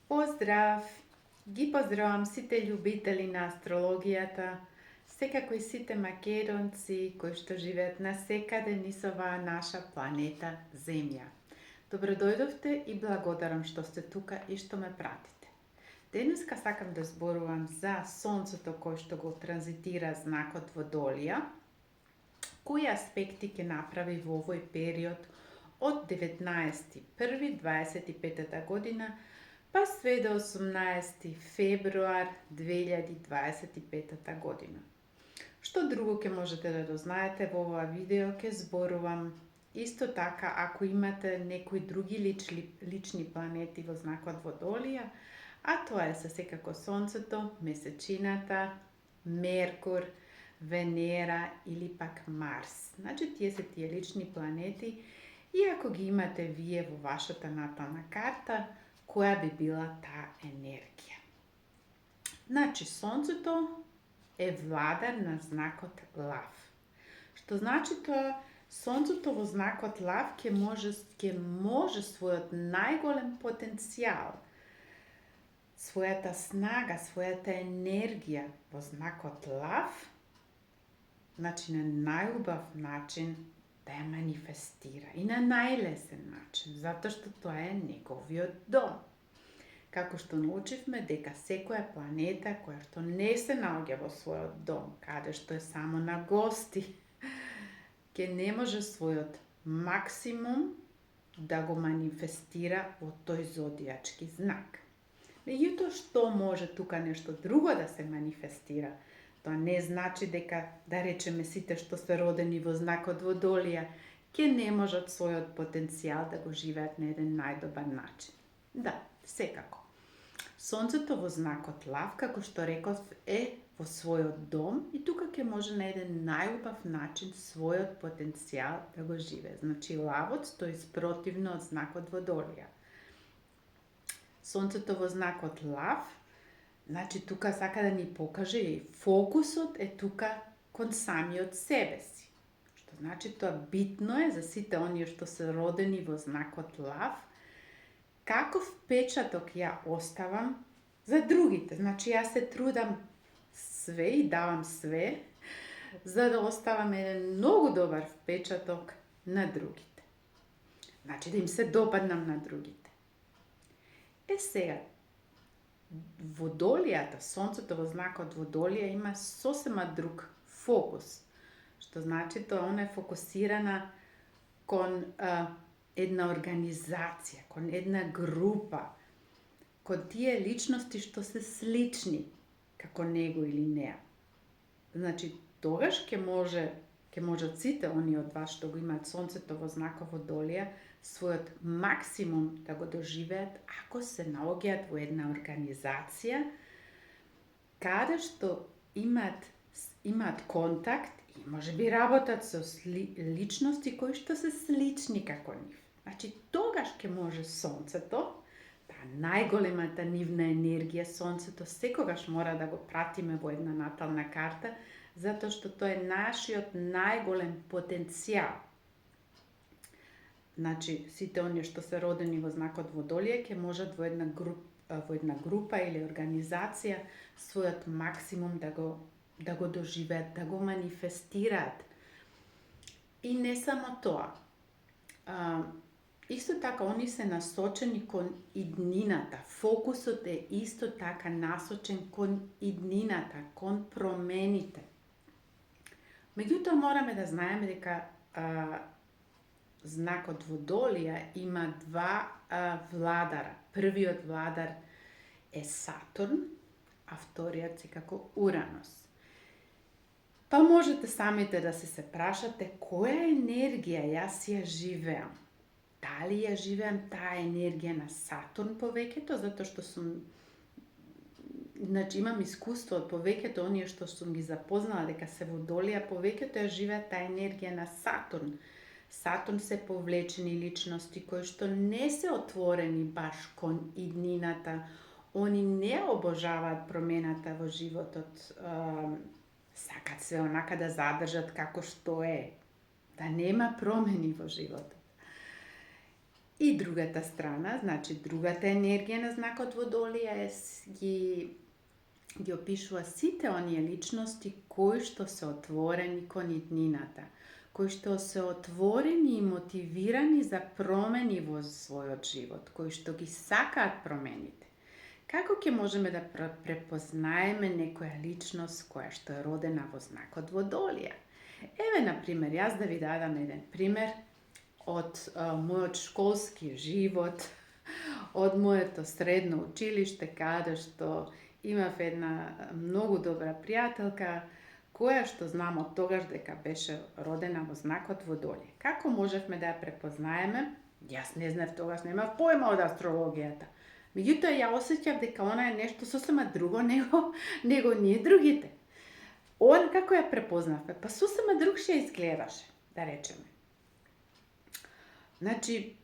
Поздрав! Ги поздравам сите љубители на астрологијата, секако и сите македонци кои што живеат насекаде низ оваа наша планета Земја. Добродојдовте и благодарам што сте тука и што ме пратите. Денеска сакам да зборувам за Сонцето кој што го транзитира знакот Водолија, кои аспекти ќе направи во овој период од 19.1.25 година па све до 18 февруар 2025 година. Што друго ќе можете да дознаете во ова видео, ќе зборувам исто така ако имате некои други лични планети во знакот Водолија, а тоа е секако Сонцето, Месечината, Меркур, Венера или пак Марс. Значи тие се тие лични планети и ако ги имате вие во вашата натална карта, која би била таа енергија. Значи, Сонцето е владар на знакот Лав. Што значи тоа? Сонцето во знакот Лав ќе може својот најголем потенцијал, својата снага, својата енергија во знакот Лав, значи на најубав начин да ја манифестира и на најлесен начин, затоа што тоа е неговиот дом. Како што научивме дека секоја планета која што не се наоѓа во својот дом, каде што е само на гости, ќе не може својот максимум да го манифестира во тој зодијачки знак. Меѓутоа, што може тука нешто друго да се манифестира? Тоа не значи дека, да речеме, сите што се родени во знакот Водолија ќе не можат својот потенцијал да го живеат на еден најдобар начин. Да, секако. Сонцето во знакот Лав, како што реков, е во својот дом и тука ќе може на еден најубав начин својот потенцијал да го живее. Значи, Лавот стои спротивно од знакот Водолија. Сонцето во знакот Лав, значи тука сака да ни покаже и фокусот е тука кон самиот себе си. Што значи тоа битно е за сите оние што се родени во знакот Лав, каков печаток ја оставам за другите. Значи јас се трудам све и давам све за да оставам еден многу добар впечаток на другите. Значи да им се допаднам на другите. Сега, Водолијата, Сонцето во знакот Водолија има сосема друг фокус, што значи тоа она е фокусирана кон една организација, кон една група, кон тие личности што се слични како него или неа. Значи, тогаш ќе можат сите оние од вас што го имаат Сонцето во знакот Водолија својот максимум да го доживеат ако се наоѓаат во една организација каде што имаат контакт и можеби работат со личности кои што се слични како нив. Значи, тогаш ќе може Сонцето, таа најголемата нивна енергија, Сонцето секогаш мора да го пратиме во една натална карта, затоа што тоа е нашиот најголем потенцијал. Значи, сите оние што се родени во знакот Водолија ќе можат во една група или организација својот максимум да го доживеат, да го манифестираат. И не само тоа. Исто така, они се насочени кон иднината. Фокусот е исто така насочен кон иднината, кон промените. Меѓутоа, мораме да знаеме дека знакот Водолија има два владара. Првиот владар е Сатурн, а вториот секако Уранос. Па можете самите да се прашате која енергија јас ја живеам. Дали ја живеам таа енергија на Сатурн повеќето, затоа што имам искуство од повеќето оние што сум ги запознала дека се Водолија, повеќето ја живеат таа енергија на Сатурн. Сатурн се повлечени личности кои што не се отворени баш кон иднината, они не обожаваат промената во животот, сакат се онака да задржат како што е, да нема промени во животот. И другата страна, значи другата енергија на знакот Водолија ги опишува сите оние личности кои што се отворени кон иднината, кои што се отворени и мотивирани за промени во својот живот, кои што ги сакаат промените. Како ќе можеме да препознаеме некоја личност која што е родена во знакот Водолија? Еве, на пример, јас да ви дадам еден пример од мојот школски живот, од моето средно училиште, каде што имав една многу добра пријателка, која што знам од тогаш дека беше родена во знакот Водолија. Како можевме да ја препознаеме? Јас не знав, тогаш немав појма од астрологијата. Меѓутоа, ја осеќав дека она е нешто сосема друго него ние другите. Она како ја препознавме? Па сосема другшија изгледаше, да речеме. Значи,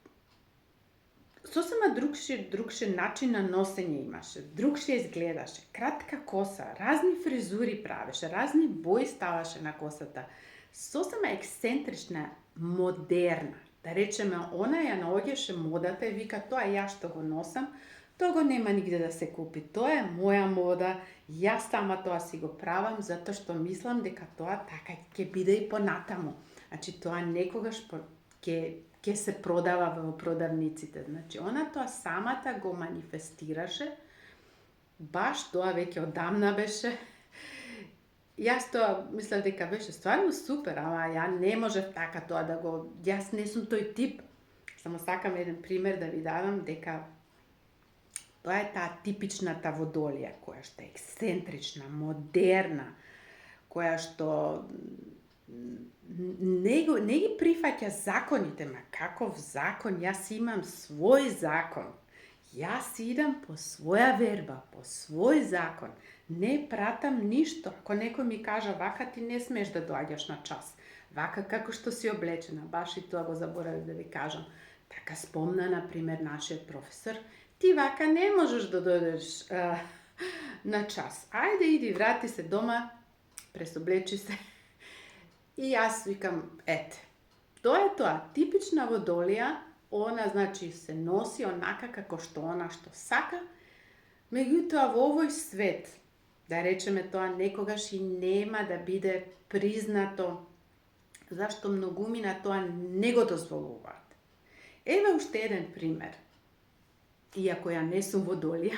сосема другши начин на носење имаше, другшија изгледаше, кратка коса, разни фризури правеше, разни бои ставаше на косата, сосема ексцентрична, модерна. Да речеме, она ја наоѓаше модата и вика, тоа јас што го носам, тоа го нема нигде да се купи, тоа е моја мода, јас сама тоа си го правам, затоа што мислам дека тоа така ќе биде и понатаму. Значи, тоа некогаш ќе се продава во продавниците. Значи, она тоа самата го манифестираше, баш тоа веќе одамна беше. Јас тоа мислев дека беше стварно супер, ама ја не можев така тоа да го... Јас не сум тој тип. Само сакам еден пример да ви дадам дека тоа е таа типичната Водолија, која што е ексцентрична, модерна, која што не ги прифаќа законите, ма каков закон, јас имам свој закон. Јас идам по своја верба, по свој закон. Не пратам ништо. Ако некој ми кажа вака ти не смеш да доаѓаш на час, вака како што си облечена, баш и тоа го заборавив да ви кажам. Така спомна, например, нашиот професор, ти вака не можеш да дојдеш на час. Ајде, иди, врати се дома, пресоблечи се. И јас викам, ете, тоа е тоа, типична Водолија, она, значи, се носи онака како што она што сака, меѓутоа во овој свет, да речеме, тоа некогаш и нема да биде признато, зашто многумина тоа не го дозволуваат. Еве уште еден пример. Иако ја не сум Водолија,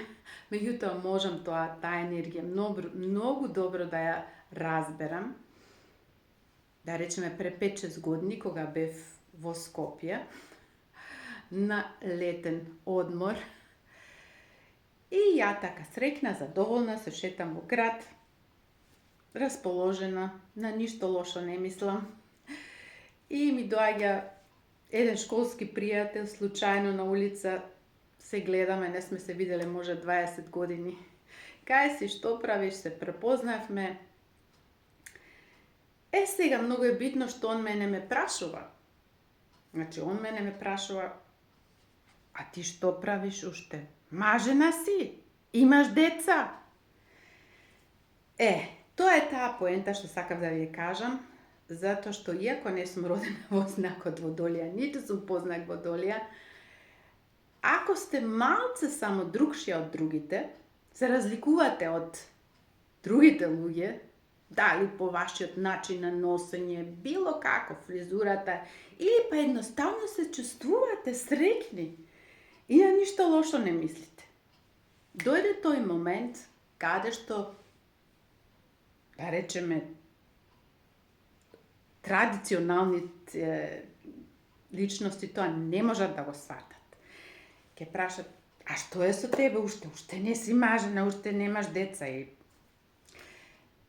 меѓутоа можам таа енергија многу добро да ја разберам. Да речеме, пре 5-6 години, кога бев во Скопје, на летен одмор, и ја така среќна, задоволна, се шетам во град, расположена, на ништо лошо не мислам. И ми доаѓа еден школски пријател, случајно на улица, се гледаме, не сме се виделе може 20 години. Кај си, што правиш, се препознавме. Сега многу е битно што он мене ме прашува. Значи, он мене ме прашува, а ти што правиш уште? Мажена си? Имаш деца? Тоа е таа поента што сакав да ви кажам, затоа што иако не сум родена во знакот Водолија, ниту сум познак Водолија, ако сте малце само другшија од другите, се разликувате од другите луѓе, дали по вашиот начин на носење, било како, фризурата, или па едноставно се чувствувате среќни и на ништо лошо не мислите. Дојде тој момент каде што, да речеме, традиционалните личности тоа не можат да го сватат. Ке прашат, а што е со тебе уште? Уште не си мажена, уште немаш деца и...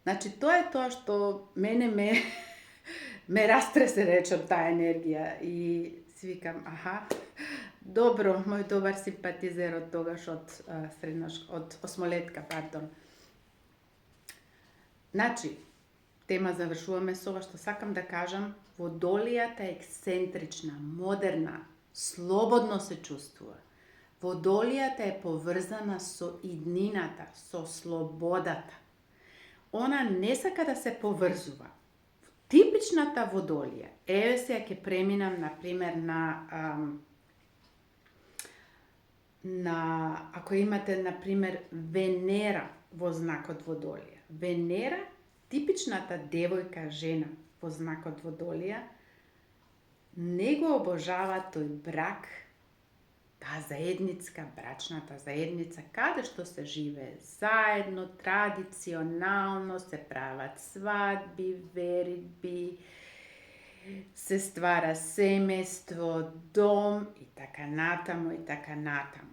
Значи, тоа е тоа што мене ме растресе, речем, таа енергија и си викам, добро, мој добар симпатизер од тогаш од осмолетка, пардон. Значи, тема завршуваме со ова што сакам да кажам, Водолијата е ексцентрична, модерна, слободно се чувствува. Водолијата е поврзана со иднината, со слободата. Она не сака да се поврзува. Типичната Водолија, еве сега ќе преминам, например, на ako imate, na primjer, Venera vo znak od Vodolija. Venera, tipičnata devojka, žena vo znak od Vodolija, nego obožava toj brak, ta zajednicka, bračnata zajednica, kada što se žive zajedno, tradicionalno, se pravat svadbi, veritbi, se stvara semestvo, dom i taka natamo i taka natamo.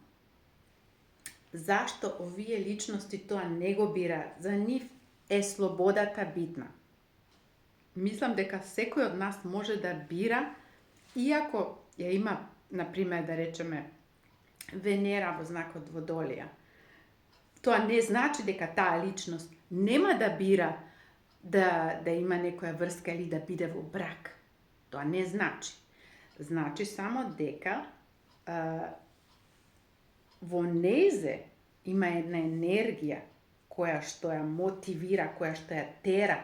Zašto ovije ličnosti to nego bira? Za njih je slobodata bitna. Mislim deka sekoj od nas može da bira, iako je ima, na primjer, da rečeme, Venera vo znak od Vodolija. To ne znači deka ta ličnost nema da bira da ima nekoja vrska ili da bide vo brak. To ne znači. Znači samo deka vo neze ima jedna energija koja što ja motivira, koja što ja tera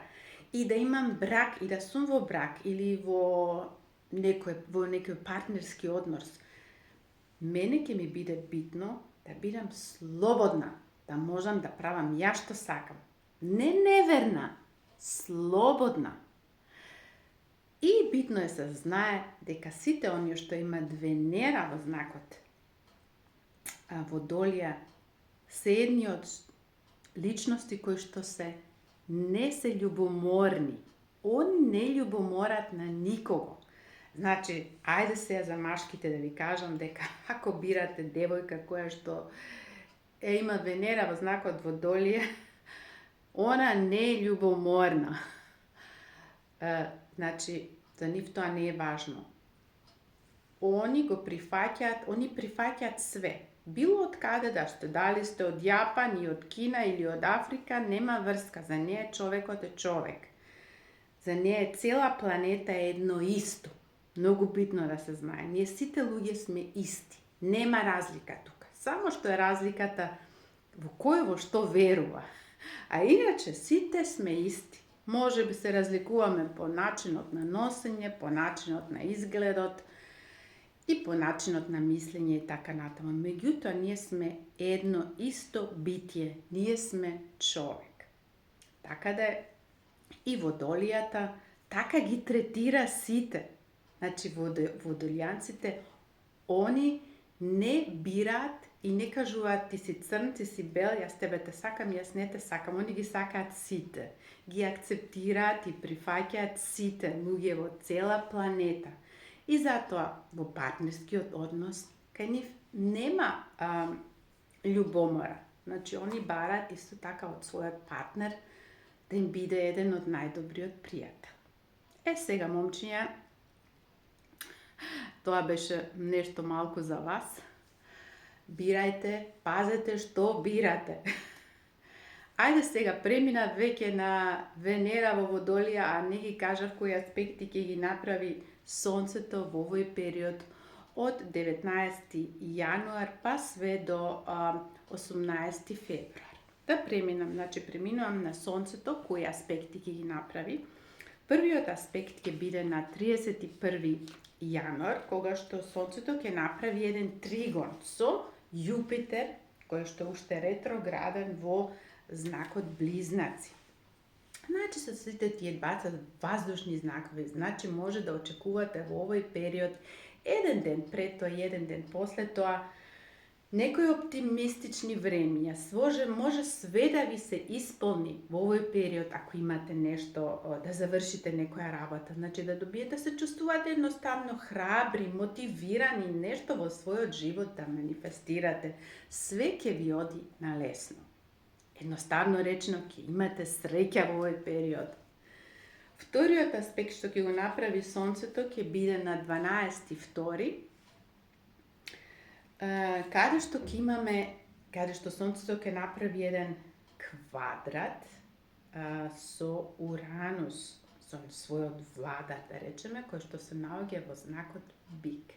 i da imam brak i da sam vo brak ili vo nekoj partnerski odnos. Mene ke mi bide bitno da bidam slobodna, da možem da pravam ja što sakam. Ne neverna, slobodna. I bitno je se znaje deka site oni što ima Venera vo znak od Vodolija, se jedni od ličnosti koji što se ne se ljubomorni. Oni ne ljubomorat na nikogo. Znači, ajde se ja zamaškite da vi kažem deka ako birate devojka koja što ima Venera vo znak od Vodolija, ona ne ljubomorna. Znači, za njih to ne je važno. Oni prihvatjat sve. Bilo od kada da ste, da li ste od Japana i od Kina ili od Afrika, nema vrska. Za nje je čovek od čovek. Za nje je cijela planeta jedno isto. Mnogo bitno da se znaje. Nije site ljudje sme isti. Nema razlika tuka. Samo što je razlikata v koju što verува. A inače, site sme isti. Može bi se razlikuvame po načinot na nosenje, po načinot na izgledot i po načinot na mišljenje i taka natamo. Međutim, nije sme jedno isto bitje, nije sme čovjek. Taka da je i Vodolijata, taka gi tretira site. Znači, Vodolijancite, oni ne birat i ne kažuvat ti si crn, ti si bel, ja s tebe te sakam, jaz ne te sakam. Oni gi sakat site. Gi akceptirat i prihvatjat site, ljudje vo cijela planeta. I zato vo partnerski odnos, kaj njih nema ljubomora. Znači, oni bara isto taka od svojeg partner, da im bide jedan od najdobrijih od prijatelja. Sega, momčinja, to beše nešto malko za vas. Birajte, pazite što birate. Ajde sega premina veke na Venera vo Vodolija, a neki kažar koji aspekti ke gi napravi Sonceto v ovoj period od 19. januar pa sve do 18. februar. Da preminam, znači preminujem na Sonceto koji aspekti ke gi napravi. Prvi od aspekt ke bide na 31. januar, koga što Sonceto ke napravi jedan trigon so Jupiter, koji što ušte retrogradan vo znak od Bliznaci. Znači, sa svite tije 20 vazdušni znakovi, znači može da očekuvate u ovoj period jedan den pre to, jedan den posle toa, nekoj optimistični vremija. Može sve da vi se ispolni u ovoj period ako imate nešto, da završite nekoja rabota. Znači, da dobijete, da se čustuvate jednostavno hrabri, motivirani, nešto vo svoj život da manifestirate. Sve ke vi odi na lesno. Jednostavno rečeno, ke imate sreća u ovoj period. Vtori od aspekt što ke go napravi Sonceto, ke bide na 12. vtori, kada što Sonceto ke napravi jedan kvadrat so Uranus, svoj od vlada, da rečeme, koje što se nalazi vo znak od Bik.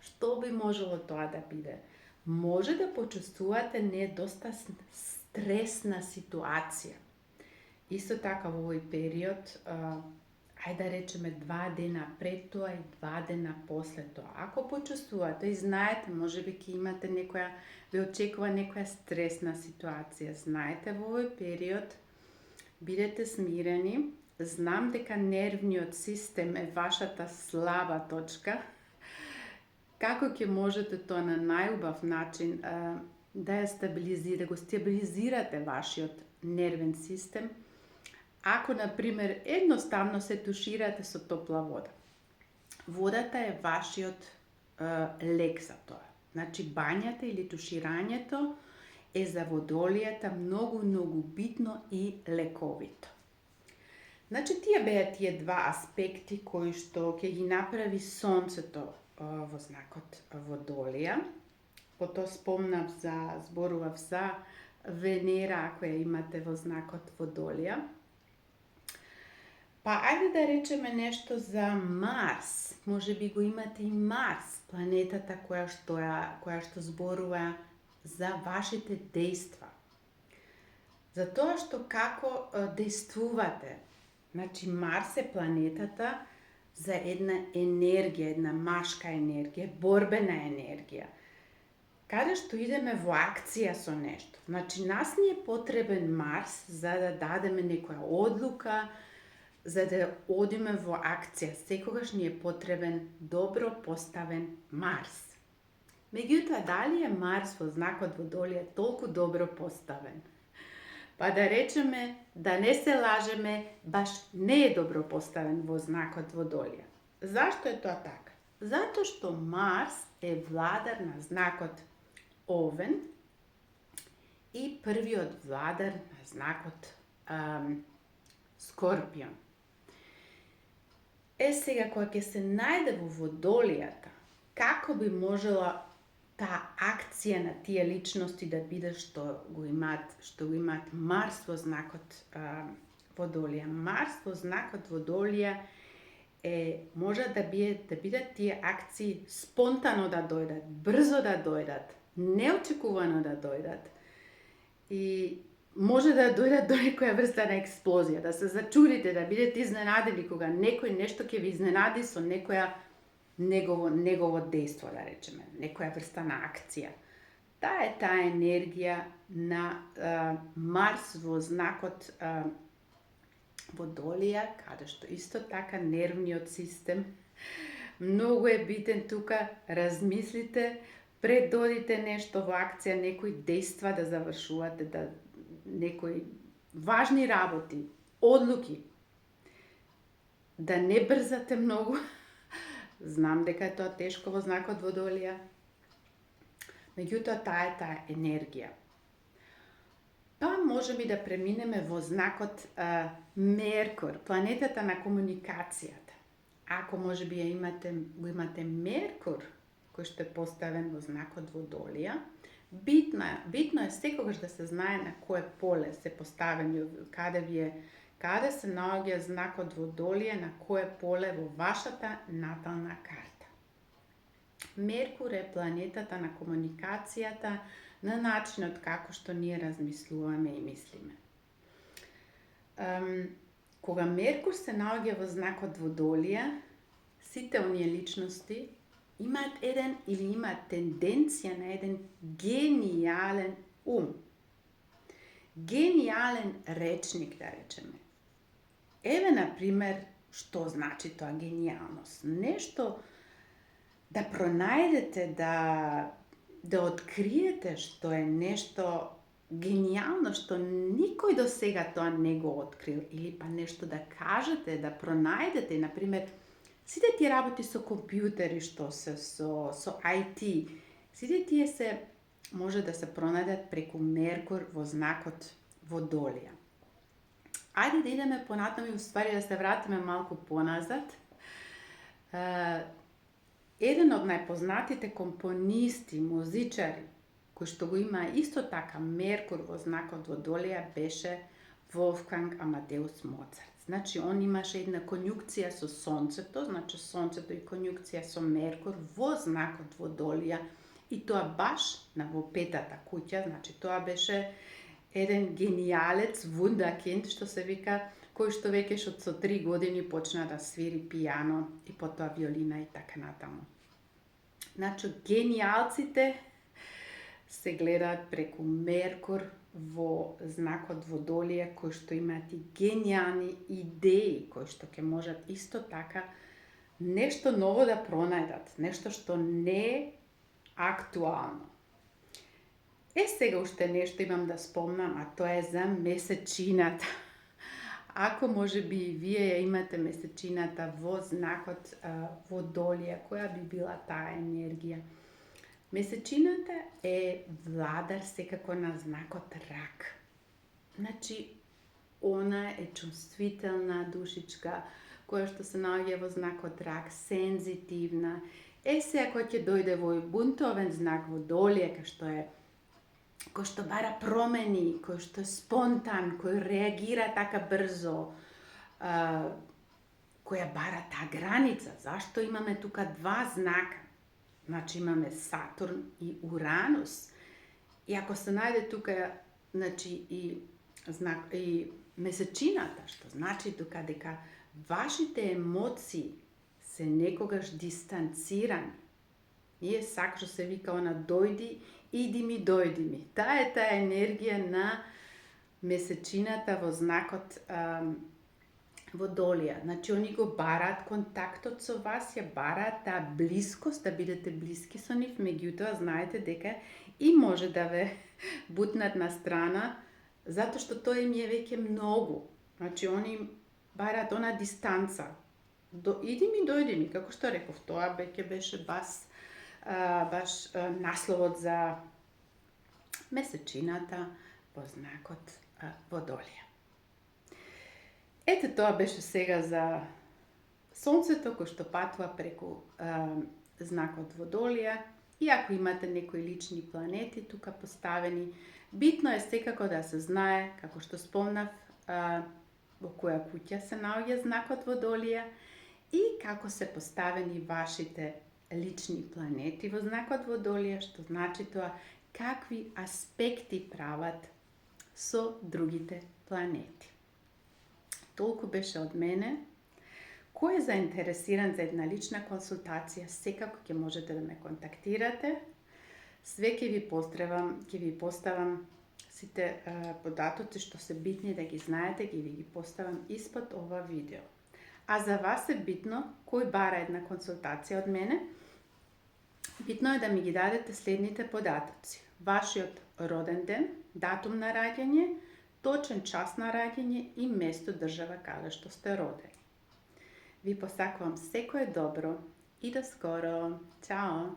Što bi moželo to da bide? Može da počustuvate ne dosta stresna situacija. Isto tako u ovoj period, ajde да речеме 2 дена пред тоа и 2 дена после тоа. Ако почувствувате и знаете, можеби ќе имате ве очекува некоја стресна ситуација, знаете во овој период бидете смирени. Знам дека нервниот систем е вашата слаба точка. Како ќе можете тоа на најубав начин да го стабилизирате вашиот нервен систем, ако, например, едноставно се туширате со топла вода. Водата е вашиот лек за тоа. Значи, бањата или туширањето е за водолијата многу битно и лековито. Значи, тие два аспекти кои што ќе ги направи Сонцето во знакот Водолија. Потоа зборував за Венера, ако ја имате во знакот Водолија. Па, ајде да речеме нешто за Марс. Може би го имате и Марс, планетата која што зборува за вашите дејства. За тоа што како действувате. Значи, Марс е планетата за една енергија, една машка енергија, борбена енергија. Каде што идеме во акција со нешто. Значи, нас ни е потребен Марс за да дадеме некоја одлука, за да одиме во акција. Секогаш ни е потребен добро поставен Марс. Меѓутоа, дали е Марс во знакот Водолија толку добро поставен? Па да речеме, да не се лажеме, баш не е добро поставен во знакот Водолија. Зашто е тоа така? Затоа што Марс е владар на знакот Овен и првиот владар на знакот Скорпион. Сега, кога ќе се најде во Водолијата, како би можела таа акција на тие личности да биде што го имаат Марс во знакот Водолија. Марс во знакот Водолија може да бидат тие акции спонтано да дојдат, брзо да дојдат, неочекувано да дојдат и може да дојдат до некоја врста на експлозија, да се зачудите, да бидете изненадени кога некој нешто ќе ви изненади со некоја негово дејство, да речеме, некоја врста на акција. Таа е таа енергија на Марс во знакот Водолија, каде што исто така нервниот систем многу е битен тука. Размислите пред да одите нешто во акција, некои дејства да завршувате, некои важни работи, одлуки. Да не брзате многу. Знам дека е тоа тешко во знакот Водолија. Меѓутоа, таа е таа енергија. Па можеме да преминеме во знакот Меркур, планетата на комуникацијата. Ако можеби го имате Меркур, кој што е поставен во знакот Водолија, битно е секогаш да се знае на кое поле се поставени, каде се наоѓа знакот Водолија, на кое поле во вашата натална карта. Меркур е планетата на комуникацијата, на начинот како што ние размислуваме и мислиме. Кога Меркур се наоѓа во знакот Водолија, сите оние личности имаат имаат тенденција на еден генијален ум. Генијален речник, да речеме. Еве, например, што значи тоа генијалност? Нешто да пронајдете, да откриете што е нешто генијално, што никој до сега тоа не го открил, или па нешто да кажете, да пронајдете, например, сите тие работи со компјутери што се со IT, сите тие може да се пронајдат преку Меркур во знакот Водолија. Ајде да идеме понатаму и уствари да се вратиме малку поназад. Еден од најпознатите компонисти, музичари, кој што го има исто така Меркур во знакот Водолија, беше Волфганг Амадеус Моцарт. Значи, он имаше една конјукција со Сонцето, значи Сонцето и конјукција со Меркур во знакот Водолија, и тоа баш во петата куќа. Значи, тоа беше еден генијалец, вундакинд, што се вика, кој што веќе со 3 години почна да свири пијано и потоа виолина и така натаму. Значи, генијалците се гледаат преку Меркур во знакот Водолие, кои што имаат и генијални идеи, кои што ќе можат исто така нешто ново да пронајдат, нешто што не е актуално. Сега уште нешто имам да спомнам, а тоа е за месечината. Ако може би и вие ја имате месечината во знакот Водолие, која би била таа енергија? Месечината е владар секако на знакот Рак. Значи, она е чувствителна душичка, која што се наоѓа во знакот Рак, сензитивна. Сега кој ќе дојде во бунтовен знак Водолие, кој што бара промени, кој што е спонтан, кој реагира така брзо, која бара таа граница. Зашто имаме тука два знака? Значи имаме Сатурн и Уранус. И ако се најде тука, значи и месечината, што значи тука дека вашите емоции се некогаш дистанцирани. И сак што се вика она дојди, иди ми. Таа е таа енергија на месечината во знакот Водолија. Значи, они го бараат контактот со вас, ја бараат таа блискост, да бидете блиски со нив, меѓутоа знаете дека и може да ве бутнат на страна, затоа што тоа им е веќе многу. Значи, они бараат она дистанца. Иди ми, дојди ми, како што реков, тоа веќе беше баш насловот за месечината во знакот Водолија. Ете, тоа беше сега за Сонцето кој што патува преку знакот Водолија. И ако имате некои лични планети тука поставени, битно е секако да се знае, како што спомнав, во која куќа се наоѓа знакот Водолија и како се поставени вашите лични планети во знакот Водолија, што значи тоа какви аспекти прават со другите планети. Толку беше од мене. Кој е заинтересиран за една лична консултација, секако ќе можете да ме контактирате. Све ќе ви поздравам, ќе ви поставам сите податоци што се битни да ги знаете, ќе ви ги поставам испод ова видео. А за вас е битно, кој бара една консултација од мене, битно е да ми ги дадете следните податоци. Вашиот роден ден, датум на раѓање, точен час на раѓање и место држава каде што сте родени. Ви посакувам секое добро и до скоро. Чао!